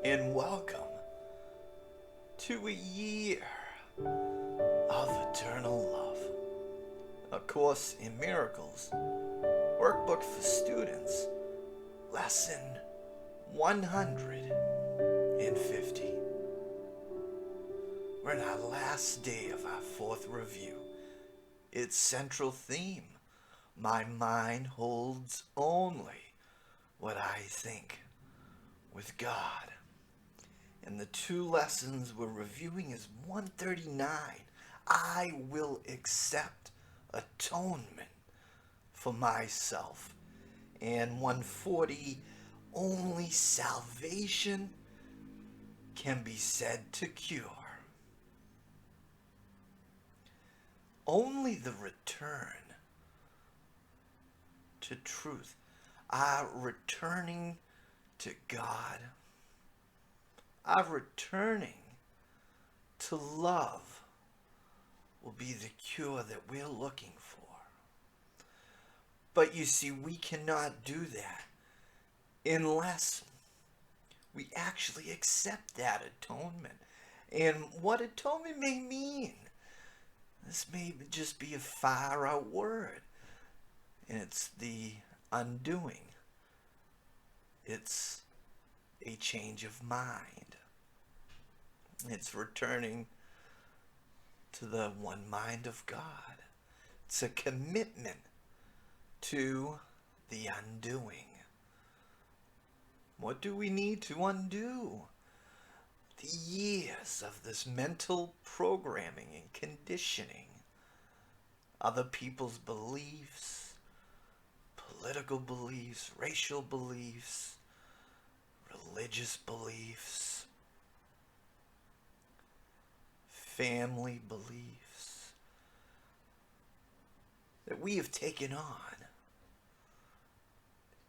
And welcome to a year of eternal love. A Course in Miracles, Workbook for Students, Lesson 150. We're in our last day of our fourth review. Its central theme, my mind holds only what I think with God. And the two lessons we're reviewing is 139, I will accept atonement for myself, and 140, only salvation can be said to cure. Only the return to truth, our returning to God, our returning to love will be the cure that we're looking for. But you see, we cannot do that unless we actually accept that atonement. And what atonement may mean, this may just be a far out word. And it's the undoing. It's a change of mind. It's returning to the one mind of God. It's a commitment to the undoing. What do we need to undo? The years of this mental programming and conditioning, other people's beliefs, political beliefs, racial beliefs, religious beliefs, family beliefs that we have taken on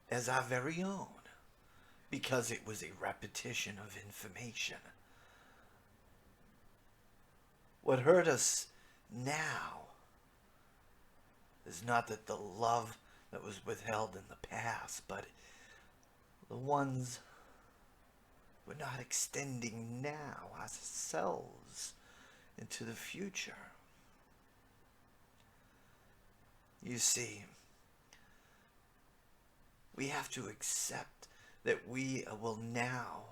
as our very own because it was a repetition of information. What hurt us now is not that the love that was withheld in the past, but the ones we're not extending now ourselves into the future. You see, we have to accept that we will now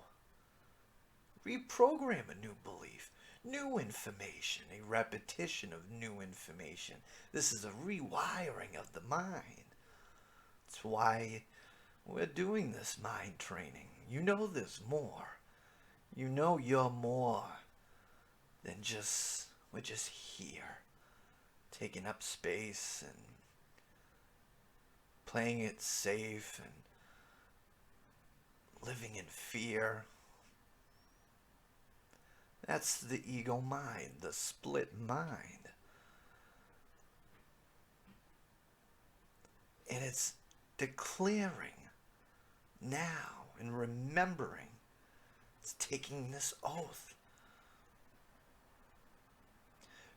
reprogram a new belief, new information, a repetition of new information. This is a rewiring of the mind. That's why we're doing this mind training. You know there's more. You know you're more than we're just here, taking up space and playing it safe and living in fear. That's the ego mind, the split mind. And it's declaring now and remembering. It's taking this oath.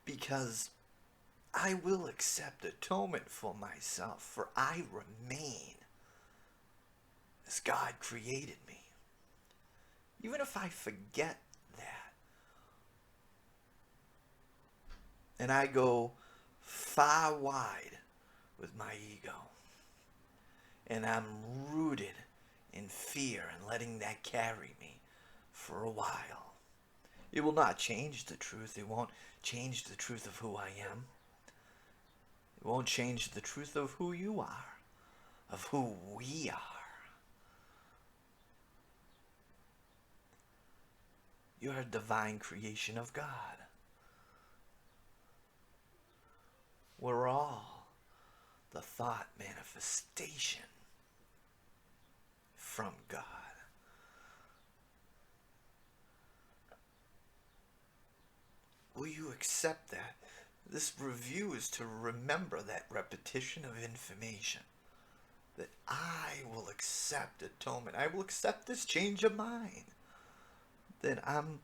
Because I will accept atonement for myself, for I remain as God created me. Even if I forget that, and I go far wide with my ego, and I'm rooted in fear and letting that carry me for a while, it will not change the truth. It won't change the truth of who I am. It won't change the truth of who you are, of who we are. You're a divine creation of God. We're all the thought manifestation from God. Will you accept that? This review is to remember that repetition of information. That I will accept atonement. I will accept this change of mind. That I'm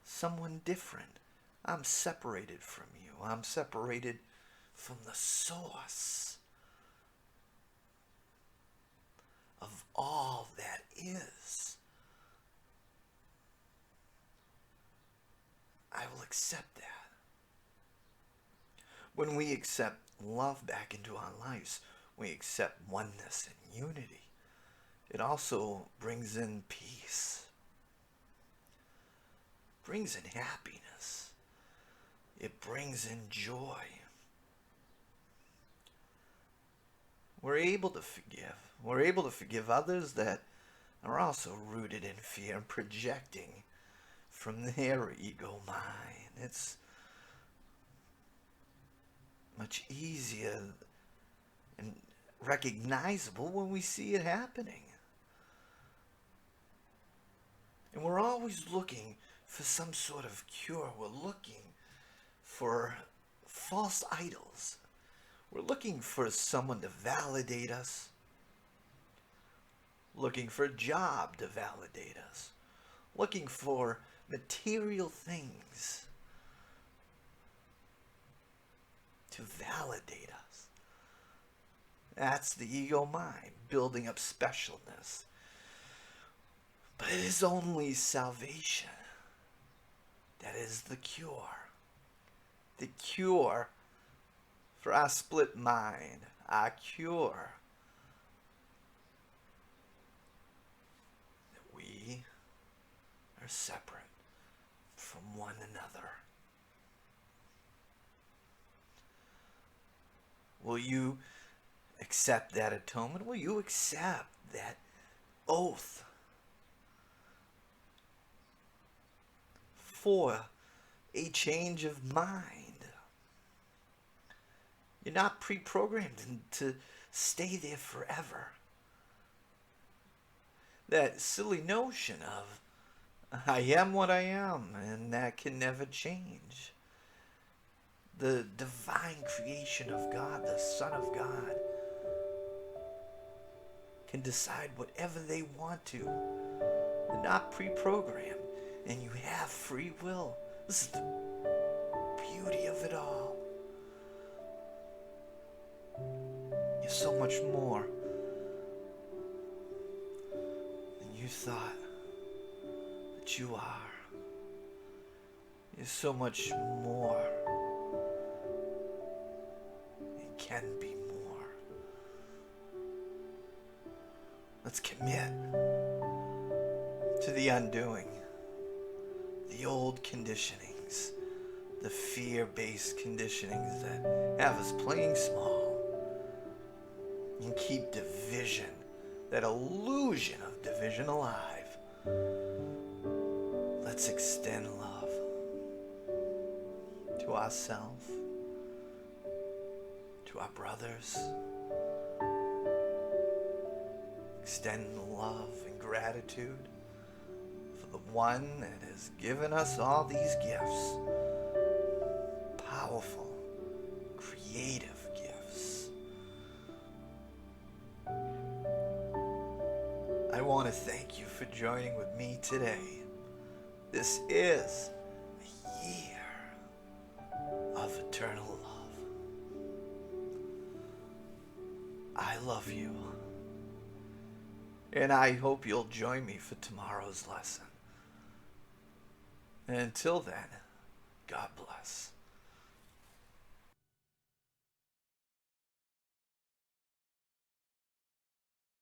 someone different. I'm separated from you. I'm separated from the source of all that is. I will accept that. When we accept love back into our lives, we accept oneness and unity. It also brings in peace, brings in happiness. It brings in joy. We're able to forgive. We're able to forgive others that are also rooted in fear and projecting from their ego mind. It's much easier and recognizable when we see it happening. And we're always looking for some sort of cure. We're looking for false idols. We're looking for someone to validate us. Looking for a job to validate us. Looking for material things to validate us. That's the ego mind, building up specialness. But it is only salvation that is the cure. The cure for our split mind, our cure that we are separate from one another. Will you accept that atonement? Will you accept that oath for a change of mind? You're not pre-programmed to stay there forever. That silly notion of, I am what I am, and that can never change. The divine creation of God, the Son of God, can decide whatever they want to. They're not pre-programmed, and you have free will. This is the beauty of it all. You're so much more than you thought that you are. You're so much more. It can be more. Let's commit to the undoing, the old conditionings, the fear-based conditionings that have us playing small. And keep division, that illusion of division alive. Let's extend love to ourselves, to our brothers. Extend love and gratitude for the one that has given us all these gifts. Powerful, creative gifts. I want to thank you for joining with me today. This is a year of eternal love. I love you. And I hope you'll join me for tomorrow's lesson. And until then, God bless.